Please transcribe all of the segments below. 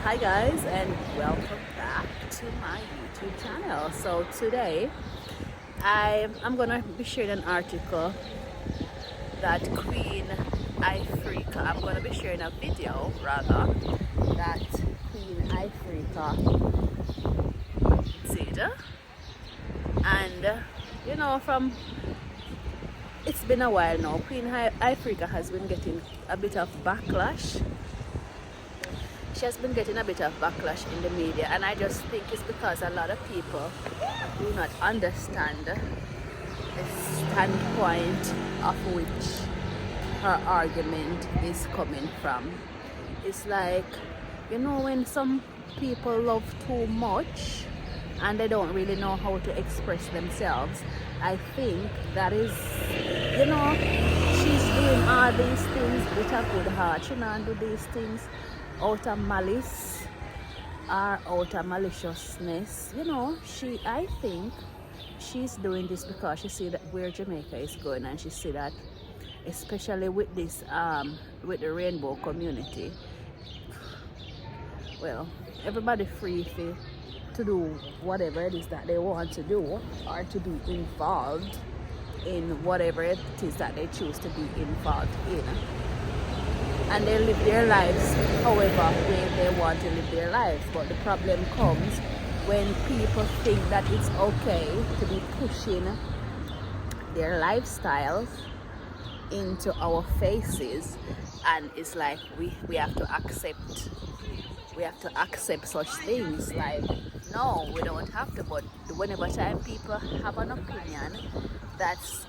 Hi guys, and welcome back to my YouTube channel. So today I'm gonna be sharing an article that Queen Ifrica, I'm gonna be sharing a video rather, that Queen Ifrica did. And from it's been a while now, Queen Ifrica has been getting a bit of backlash. She has been getting a bit of backlash in the media, and I just think it's because a lot of people do not understand the standpoint of which her argument is coming from. It's like, when some people love too much and they don't really know how to express themselves, I think that is, she's doing all these things with a good heart. She not do these things out of malice or out of maliciousness. I think she's doing this because she see that where Jamaica is going, and she see that especially with this with the rainbow community, well, everybody free to do whatever it is that they want to do, or to be involved in whatever it is that they choose to be involved in, and they live their lives however way they want to live their lives. But the problem comes when people think that it's okay to be pushing their lifestyles into our faces, and it's like we have to accept such things. Like, no, we don't have to, but whenever time people have an opinion that's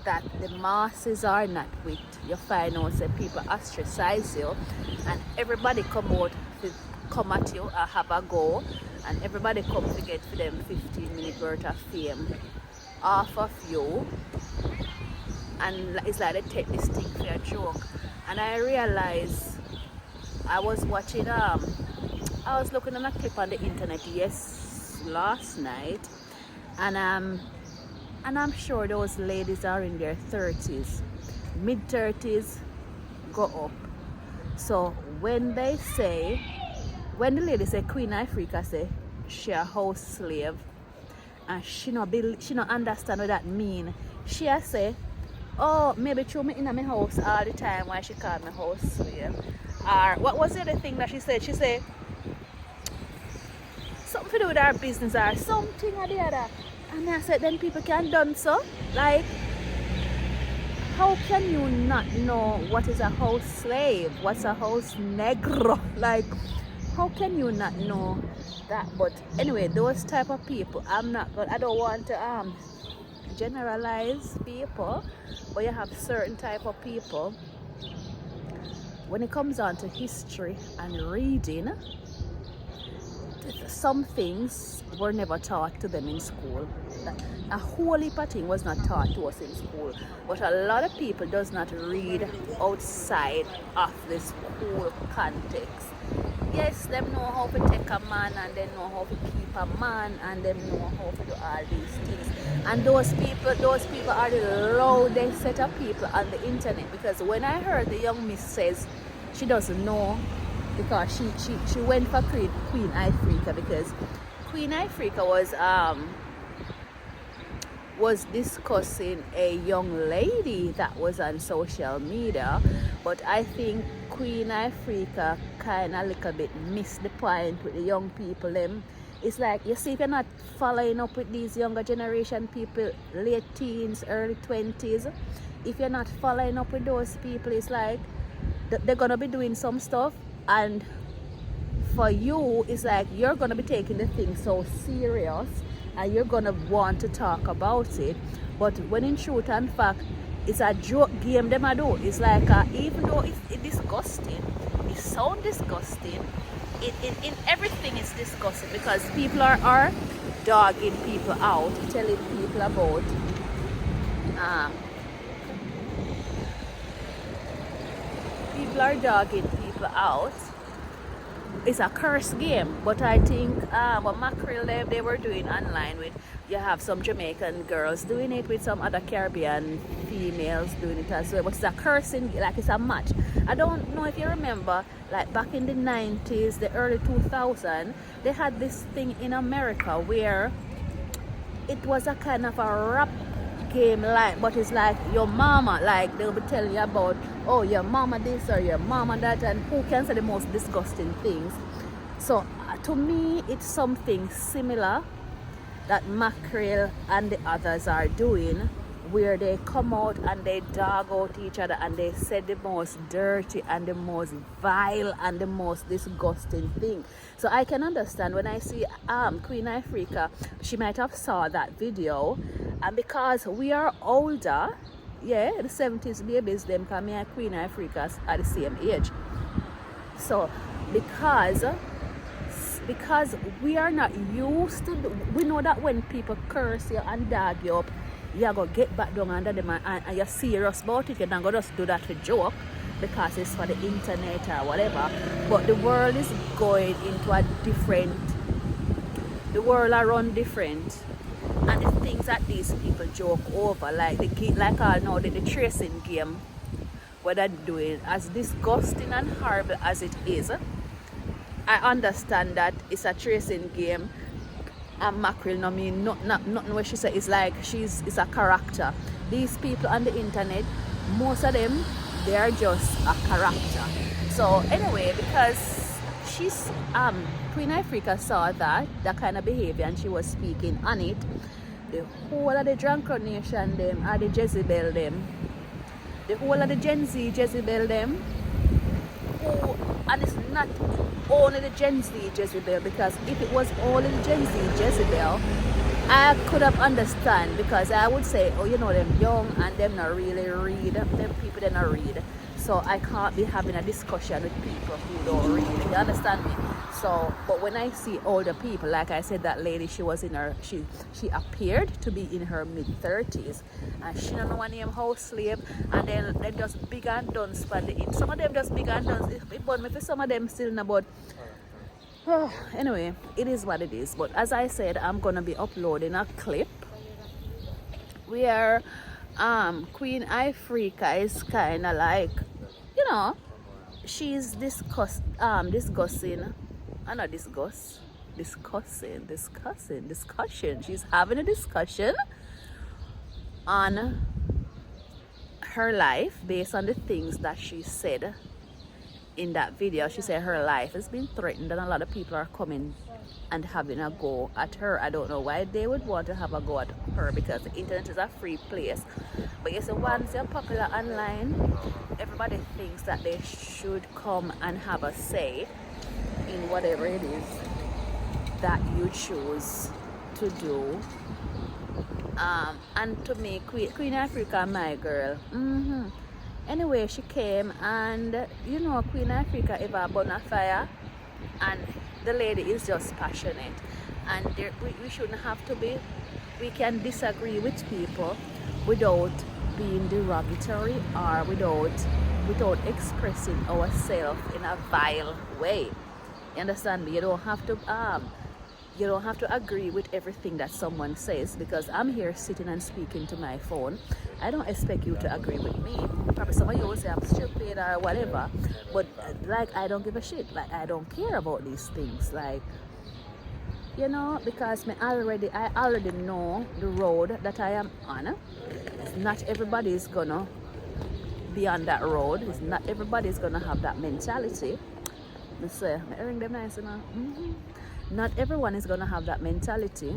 that the masses are not with, you find out that people ostracize you, and everybody come at you or have a go, and everybody come to get for them 15-minute worth of fame off of you, and it's like they take this thing for a joke. And I realized, I was watching I was looking at a clip on the internet last night, and I'm sure those ladies are in their 30s, mid-30s, go up. So when the lady say, Queen Ifrica say she a house slave, and she not understand what that mean, she a say, oh, maybe throw me in my house all the time, why she call me house slave. Or what was the other thing that she said? She said something to do with our business or something or the other. And I said, then people can done so. Like, how can you not know what is a house slave? What's a house negro? Like, how can you not know that? But anyway, those type of people, I don't want to generalize people, but you have certain type of people, when it comes on to history and reading, some things were never taught to them in school. A whole heap of thing was not taught to us in school, but a lot of people does not read outside of the school context. Yes, them know how to take a man, and they know how to keep a man, and them know how to do all these things. And those people are the loudest set of people on the internet, because when I heard the young miss says she doesn't know, because she went for Queen Ifrica, because Queen Ifrica was discussing a young lady that was on social media. But I think Queen Ifrica kind of a little bit missed the point with the young people. It's like, you see, if you're not following up with these younger generation people, late teens, early 20s, if you're not following up with those people, it's like they're gonna be doing some stuff, and for you, it's like you're gonna be taking the thing so serious, and you're gonna want to talk about it. But when in truth and fact, it's a joke game them I do. It's like, even though it's disgusting, it sounds disgusting, in everything is disgusting, because people are dogging people out, telling people about people are dogging people out it's a curse game. But I think what mackerel they were doing online with, you have some Jamaican girls doing it with some other Caribbean females doing it as well. But it's a cursing, like it's a match. I don't know if you remember, like back in the 90s, the early 2000s, they had this thing in America where it was a kind of a rap game, like, but it's like your mama, like they'll be telling you about, oh, your mama this or your mama that, and who can say the most disgusting things. So to me, it's something similar that mackerel and the others are doing, where they come out and they dog out each other and they say the most dirty and the most vile and the most disgusting thing. So I can understand when I see Queen Ifrica, she might have saw that video, and because we are older, yeah, the 70s babies, them come here, Queen Ifrica at the same age. So because we are not used to, we know that when people curse you and dog you up, you're going to get back down under them, and you're serious about it. You're not going to just do that for joke because it's for the internet or whatever. But the world is going into a different, the world are run different. And the things that these people joke over, like like I know the tracing game, what they're doing, as disgusting and horrible as it is, I understand that it's a tracing game. And mackerel no mean nothing what she said. It's like it's a character. These people on the internet, most of them, they are just a character. So anyway, because she's Queen Ifrica saw that kind of behavior and she was speaking on it, the whole of the Drunken Nation them, or the Jezebel them, the whole of the Gen Z Jezebel them, and it's not only the Gen Z Jezebel, because if it was only the Gen Z Jezebel, I could have understand, because I would say, oh, you know, them young and them not really read, them people they not read, so I can't be having a discussion with people who don't read, you understand me? So, but when I see older people, like I said, that lady, she was in her, she appeared to be in her mid-30s, and she don't know her name house slave, and then they just big and done span the in. Some of them just big and done, but me for some of them still not, but anyway, it is what it is. But as I said, I'm gonna be uploading a clip where Queen Ifrica is kind of like, you know, she's discussing, she's having a discussion on her life based on the things that she said in that video. She said her life has been threatened and a lot of people are coming and having a go at her. I don't know why they would want to have a go at her, because the internet is a free place. But you see, once you're popular online, everybody thinks that they should come and have a say in whatever it is that you choose to do. And to me, Queen Ifrica, my girl. Anyway, she came, and you know, Queen Ifrica ever burn a fire, and the lady is just passionate, and we shouldn't have to be. We can disagree with people without being derogatory or without expressing ourselves in a vile way. You understand me? You don't have to agree with everything that someone says, because I'm here sitting and speaking to my phone. I don't expect you to agree with me. Probably some of you will say I'm stupid or whatever, but like, I don't give a shit. Like, I don't care about these things, like, you know, because I already know the road that I am on. Not everybody is gonna be on that road. It's not everybody is gonna have that mentality. Let's say, I ring them nice, you know. Not everyone is gonna have that mentality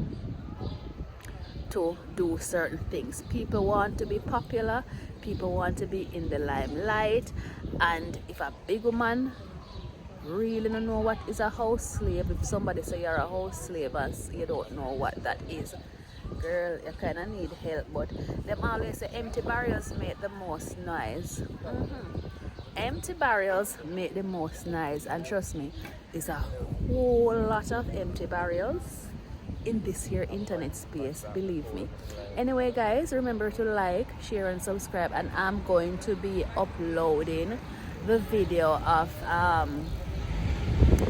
to do certain things. People want to be popular, people want to be in the limelight, and if a big woman really don't know what is a house slave, if somebody say you're a house slave and you don't know what that is, girl, you kind of need help. But them always say empty barrels make the most noise. Empty barrels make the most noise, and trust me, there's a whole lot of empty barrels in this here internet space, believe me. Anyway guys, remember to like, share and subscribe, and I'm going to be uploading the video of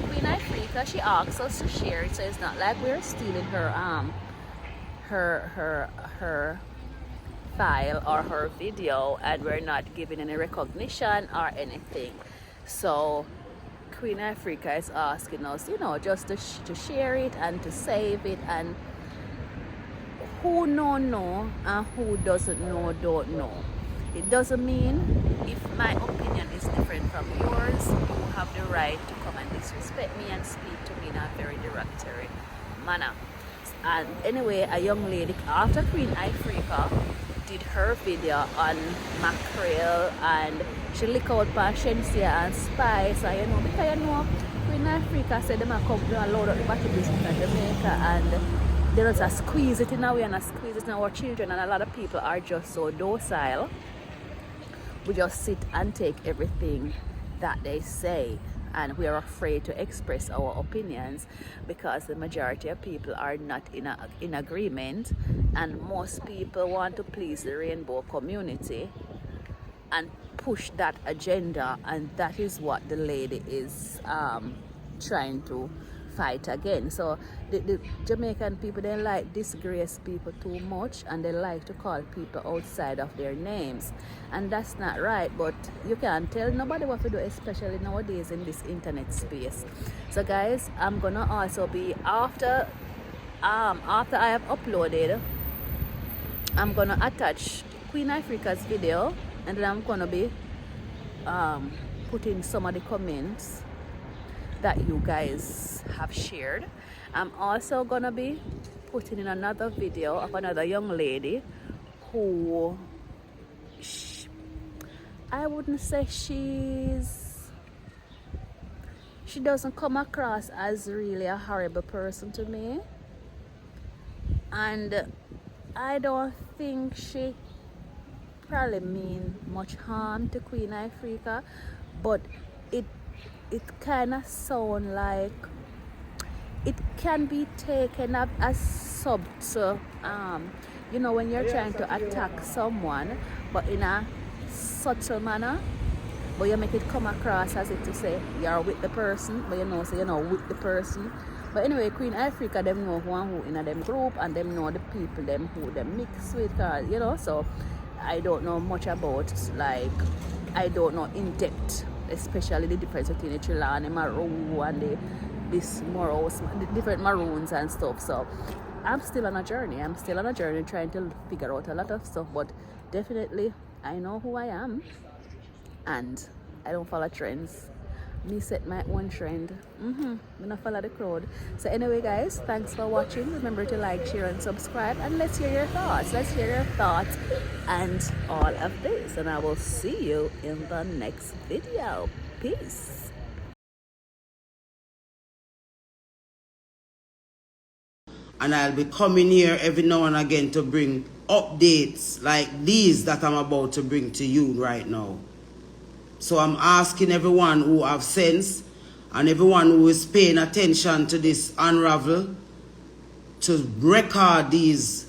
Queen Ifrica, she asked us to share it, so it's not like we're stealing her file or her video, and we're not giving any recognition or anything. So Queen Ifrica is asking us, you know, just to share it and to save it, and who know and who doesn't know don't know. It doesn't mean if my opinion is different from yours, you have the right to come and disrespect me and speak to me in a very derogatory manner. And anyway, a young lady, after Queen Ifrica did her video on mackerel, and she lick out Shensia and spice, and you know, because you know, Queen Ifrica said them come to load up the bottle business in Jamaica, and they just squeeze it in a way and squeeze it in our children, and a lot of people are just so docile. We just sit and take everything that they say, and we are afraid to express our opinions because the majority of people are not in agreement, and most people want to please the rainbow community and push that agenda, and that is what the lady is trying to fight again. So the Jamaican people, they like disgrace people too much, and they like to call people outside of their names, and that's not right. But you can't tell nobody what to do, especially nowadays in this internet space. So guys, I'm gonna also be after I have uploaded, I'm gonna attach Queen Ifrica's video, and then I'm gonna be putting some of the comments that you guys have shared. I'm also gonna be putting in another video of another young lady who I wouldn't say she doesn't come across as really a horrible person to me, and I don't think she probably mean much harm to Queen Ifrica, but it kind of sound like it can be taken up as subtle, you know, when you're trying to attack someone but in a subtle manner, but you make it come across as if to say you're with the person, but you know, so you're not with the person. But anyway, Queen Ifrica, them know who in a them group, and them know the people them who them mix with, you know. So I don't know much about, like, I don't know in depth, especially the difference between the Trelawny maroon and the different maroons and stuff. So I'm still on a journey. Trying to figure out a lot of stuff, but definitely I know who I am, and I don't follow trends. Me set my own trend. I'm not follow the crowd. So anyway guys, thanks for watching. Remember to like, share and subscribe, and let's hear your thoughts. And all of this, and I will see you in the next video. Peace. And I'll be coming here every now and again to bring updates like these that I'm about to bring to you right now. So I'm asking everyone who have sense and everyone who is paying attention to this unravel to record these.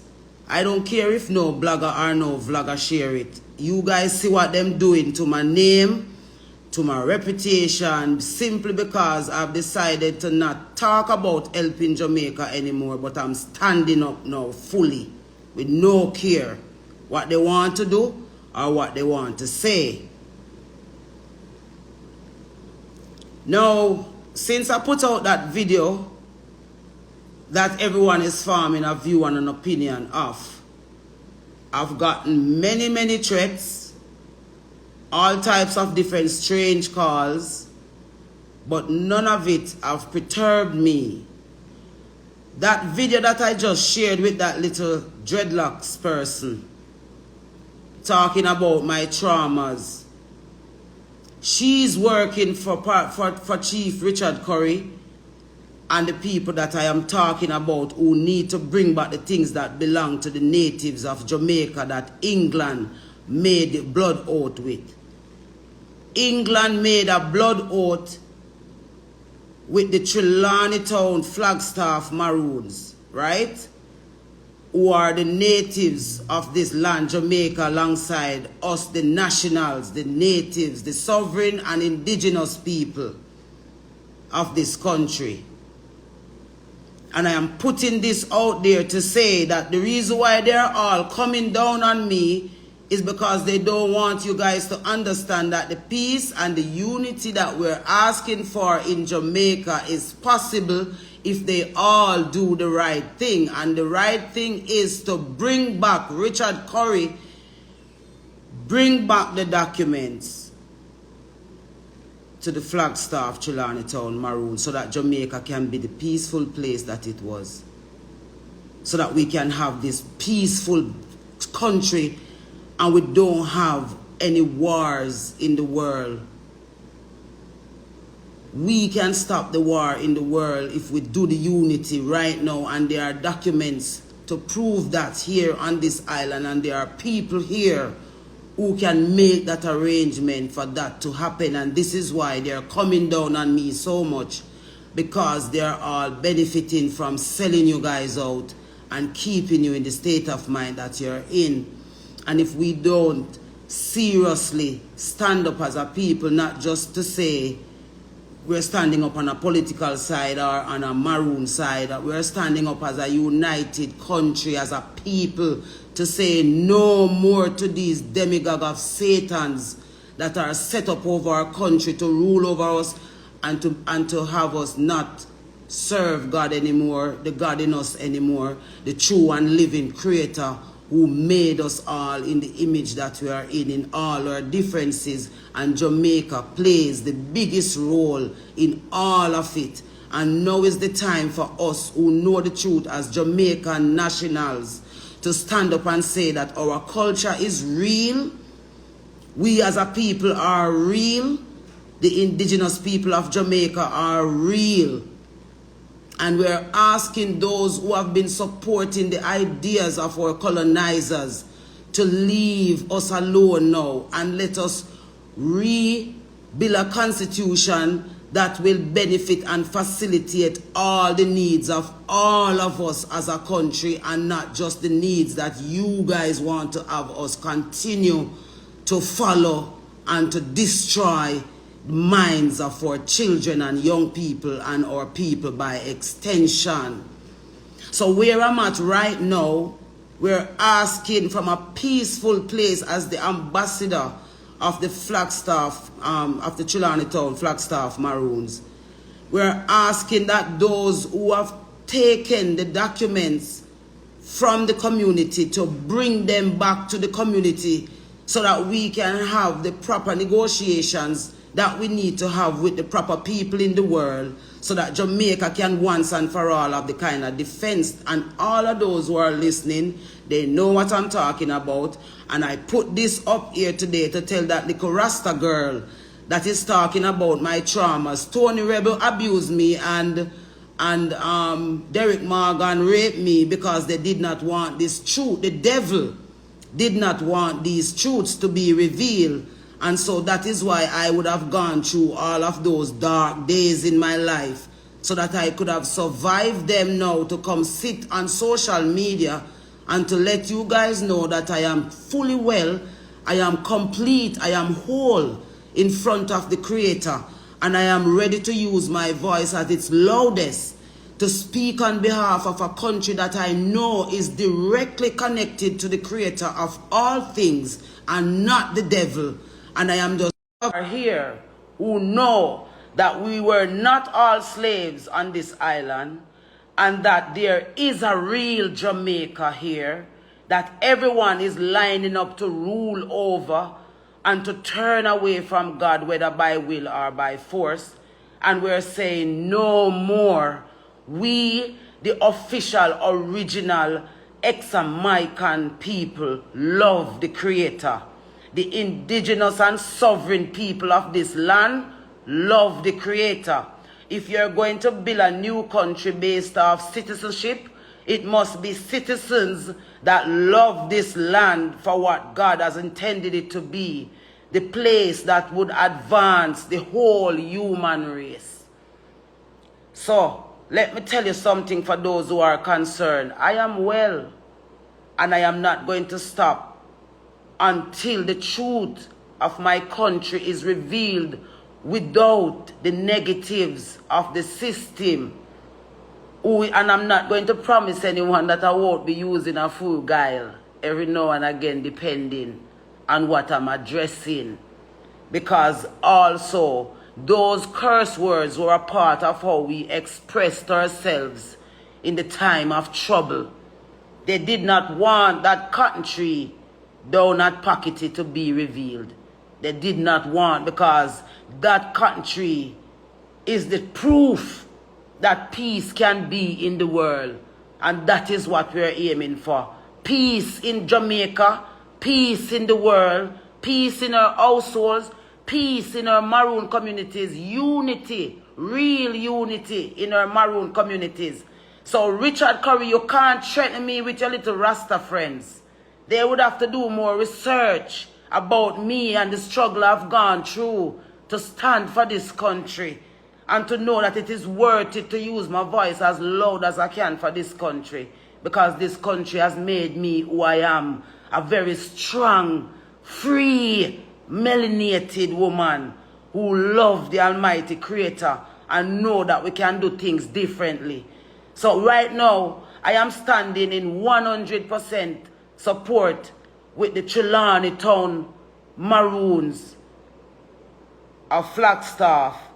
I don't care if no blogger or no vlogger share it. You guys see what them doing to my name, to my reputation, simply because I've decided to not talk about helping Jamaica anymore, but I'm standing up now fully with no care what they want to do or what they want to say. Now, since I put out that video that everyone is forming a view and an opinion of, I've gotten many threats, all types of different strange calls, but none of it have perturbed me. That video that I just shared with that little dreadlocks person, talking about my traumas, she's working for Chief Richard Curry and the people that I am talking about who need to bring back the things that belong to the natives of Jamaica that England made the blood oath with. England made a blood oath with the Trelawny Town Flagstaff Maroons, right? Who are the natives of this land, Jamaica, alongside us, the nationals, the natives, the sovereign and indigenous people of this country. And I am putting this out there to say that the reason why they're all coming down on me is because they don't want you guys to understand that the peace and the unity that we're asking for in Jamaica is possible if they all do the right thing. And the right thing is to bring back Richard Curry, bring back the documents to the Flagstaff, Trelawny Town, Maroon, so that Jamaica can be the peaceful place that it was. So that we can have this peaceful country and we don't have any wars in the world. We can stop the war in the world if we do the unity right now, and there are documents to prove that here on this island, and there are people here who can make that arrangement for that to happen. And this is why they're coming down on me so much, because they're all benefiting from selling you guys out and keeping you in the state of mind that you're in. And if we don't seriously stand up as a people, not just to say we're standing up on a political side or on a maroon side, we're standing up as a united country, as a people, to say no more to these demagogues of Satans that are set up over our country to rule over us and to have us not serve God anymore, the God in us anymore, the true and living Creator who made us all in the image that we are in all our differences. And Jamaica plays the biggest role in all of it. And now is the time for us who know the truth as Jamaican nationals to stand up and say that our culture is real. We as a people are real. The indigenous people of Jamaica are real. And we're asking those who have been supporting the ideas of our colonizers to leave us alone now and let us rebuild a constitution that will benefit and facilitate all the needs of all of us as a country, and not just the needs that you guys want to have us continue to follow and to destroy minds of our children and young people and our people by extension. So where I'm at right now, we're asking from a peaceful place as the ambassador of the Flagstaff, of the Trelawny Town Flagstaff Maroons. We're asking that those who have taken the documents from the community to bring them back to the community so that we can have the proper negotiations that we need to have with the proper people in the world, so that Jamaica can once and for all have the kind of defense. And all of those who are listening, they know what I'm talking about. And I put this up here today to tell that little Rasta girl that is talking about my traumas. Tony Rebel abused me and Derek Morgan raped me because they did not want this truth. The devil did not want these truths to be revealed. And so that is why I would have gone through all of those dark days in my life, so that I could have survived them now to come sit on social media and to let you guys know that I am fully well, I am complete, I am whole in front of the Creator, and I am ready to use my voice at its loudest to speak on behalf of a country that I know is directly connected to the Creator of all things and not the devil. And I am just here who know that we were not all slaves on this island, and that there is a real Jamaica here that everyone is lining up to rule over and to turn away from God, whether by will or by force. And we're saying no more. We, the official, original ex-Jamaican people, love the Creator. The indigenous and sovereign people of this land love the Creator. If you're going to build a new country based off citizenship, it must be citizens that love this land for what God has intended it to be. The place that would advance the whole human race. So, let me tell you something for those who are concerned. I am well, and I am not going to stop until the truth of my country is revealed without the negatives of the system And I'm not going to promise anyone that I won't be using a full guile every now and again, depending on what I'm addressing. Because also, those curse words were a part of how we expressed ourselves in the time of trouble. They did not want that cotton tree down at Pockety to be revealed. They did not want, because that cotton tree is the proof that peace can be in the world. And that is what we're aiming for. Peace in Jamaica, peace in the world, peace in our households, peace in our maroon communities, unity, real unity in our maroon communities. So Richard Curry, you can't threaten me with your little Rasta friends. They would have to do more research about me and the struggle I've gone through to stand for this country, and to know that it is worth it to use my voice as loud as I can for this country, because this country has made me who I am, a very strong, free, melanated woman who loves the Almighty Creator and know that we can do things differently. So right now, I am standing in 100% support with the Trelawney Town Maroons of Flagstaff,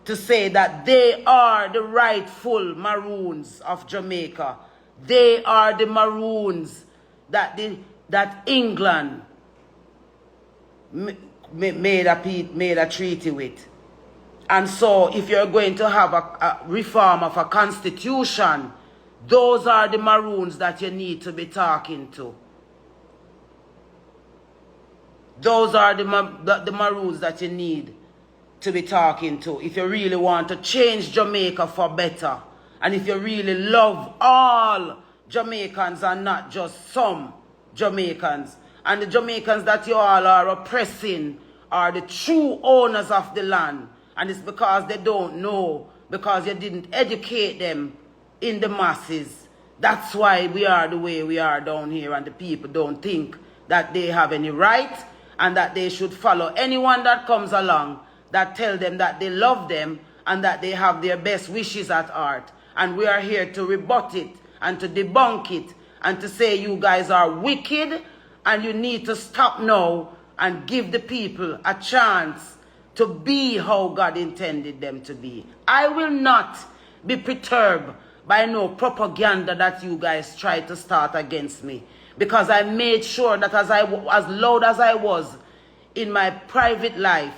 to say that they are the rightful Maroons of Jamaica. They are the Maroons that England made a treaty with. And so if you're going to have a reform of a constitution, those are the Maroons that you need to be talking to. Those are the Maroons that you need to be talking to if you really want to change Jamaica for better, and if you really love all Jamaicans and not just some Jamaicans. And the Jamaicans that you all are oppressing are the true owners of the land, and it's because they don't know, because you didn't educate them in the masses. That's why we are the way we are down here, and the people don't think that they have any right and that they should follow anyone that comes along that tell them that they love them and that they have their best wishes at heart. And we are here to rebut it and to debunk it and to say you guys are wicked and you need to stop now and give the people a chance to be how God intended them to be. I will not be perturbed by no propaganda that you guys try to start against me, because I made sure that as loud as I was in my private life,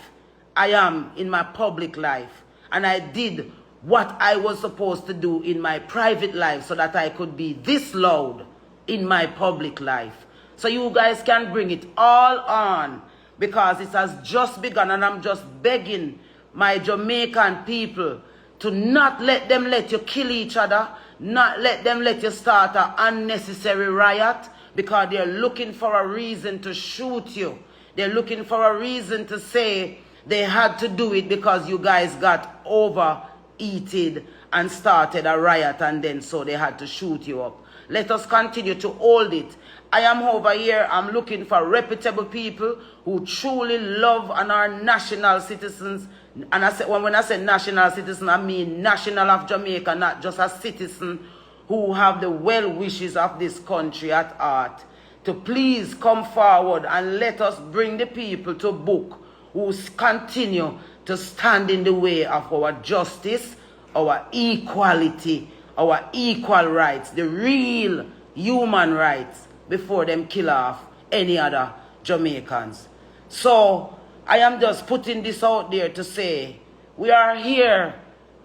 I am in my public life, and I did what I was supposed to do in my private life so that I could be this loud in my public life. So you guys can bring it all on, because it has just begun, and I'm just begging my Jamaican people to not let them let you kill each other, not let them let you start an unnecessary riot, because they're looking for a reason to shoot you. They're looking for a reason to say they had to do it because you guys got overeated and started a riot, and then so they had to shoot you up. Let us continue to hold it. I am over here, I'm looking for reputable people who truly love and are national citizens. And when I say national citizen, I mean national of Jamaica, not just a citizen, who have the well wishes of this country at heart. To please come forward and let us bring the people to book who continue to stand in the way of our justice, our equality, our equal rights, the real human rights, before them kill off any other Jamaicans. So I am just putting this out there to say we are here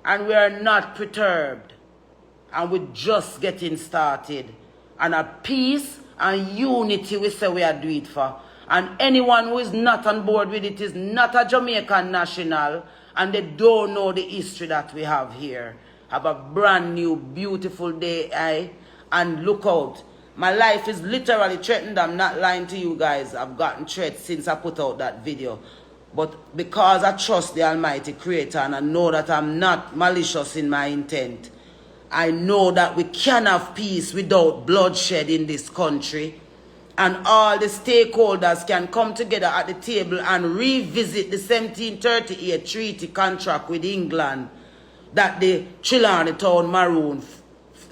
and we are not perturbed, and we're just getting started. And a peace and unity we say we are doing it for. And anyone who is not on board with it is not a Jamaican national, and they don't know the history that we have here. Have a brand new, beautiful day, and look out. My life is literally threatened. I'm not lying to you guys. I've gotten threats since I put out that video. But because I trust the Almighty Creator and I know that I'm not malicious in my intent, I know that we can have peace without bloodshed in this country. And all the stakeholders can come together at the table and revisit the 1738 treaty contract with England that the Trelawney Town Maroon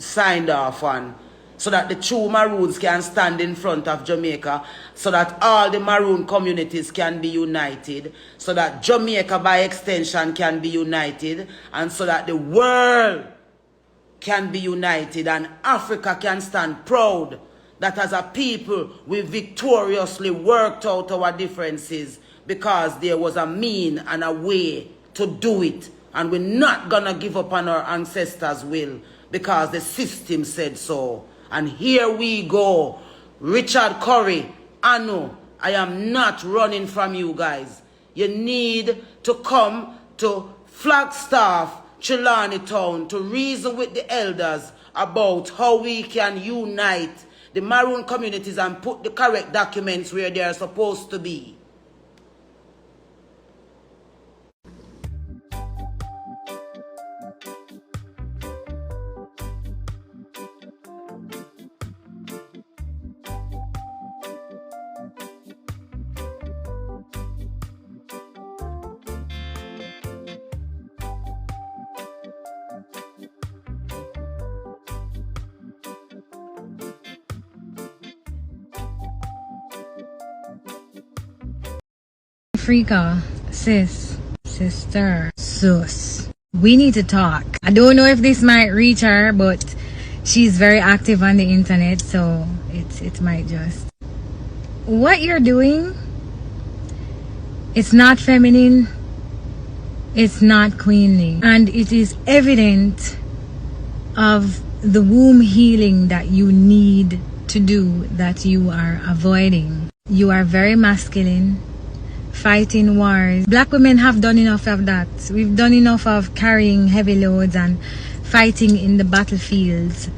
signed off on, so that the true Maroons can stand in front of Jamaica, so that all the Maroon communities can be united, so that Jamaica by extension can be united, and so that the world can be united, and Africa can stand proud that as a people we victoriously worked out our differences because there was a mean and a way to do it. And we're not gonna give up on our ancestors' will because the system said so. And here we go. Richard Curry, I know I am not running from you guys. You need to come to Flagstaff, Trelawney Town, to reason with the elders about how we can unite the Maroon communities and put the correct documents where they are supposed to be. Ifrica, sister, sus. We need to talk. I don't know if this might reach her, but she's very active on the internet, so it might just. What you're doing, it's not feminine, it's not queenly, and it is evident of the womb healing that you need to do that you are avoiding. You are very masculine, fighting wars. Black women have done enough of that. We've done enough of carrying heavy loads and fighting in the battlefields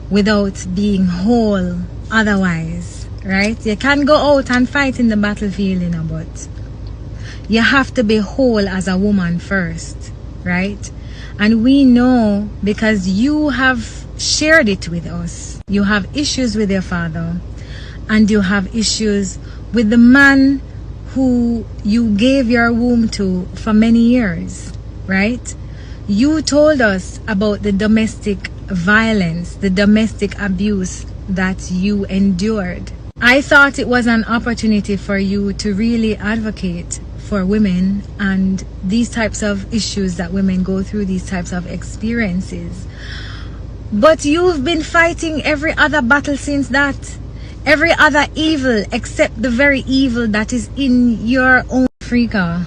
without being whole otherwise, right? You can go out and fight in the battlefield, but you have to be whole as a woman first, right? And we know because you have shared it with us. You have issues with your father, and you have issues with the man who you gave your womb to for many years, right? You told us about the domestic violence, the domestic abuse that you endured. I thought it was an opportunity for you to really advocate for women and these types of issues that women go through, these types of experiences. But you've been fighting every other battle since that. Every other evil except the very evil that is in your own Ifrica.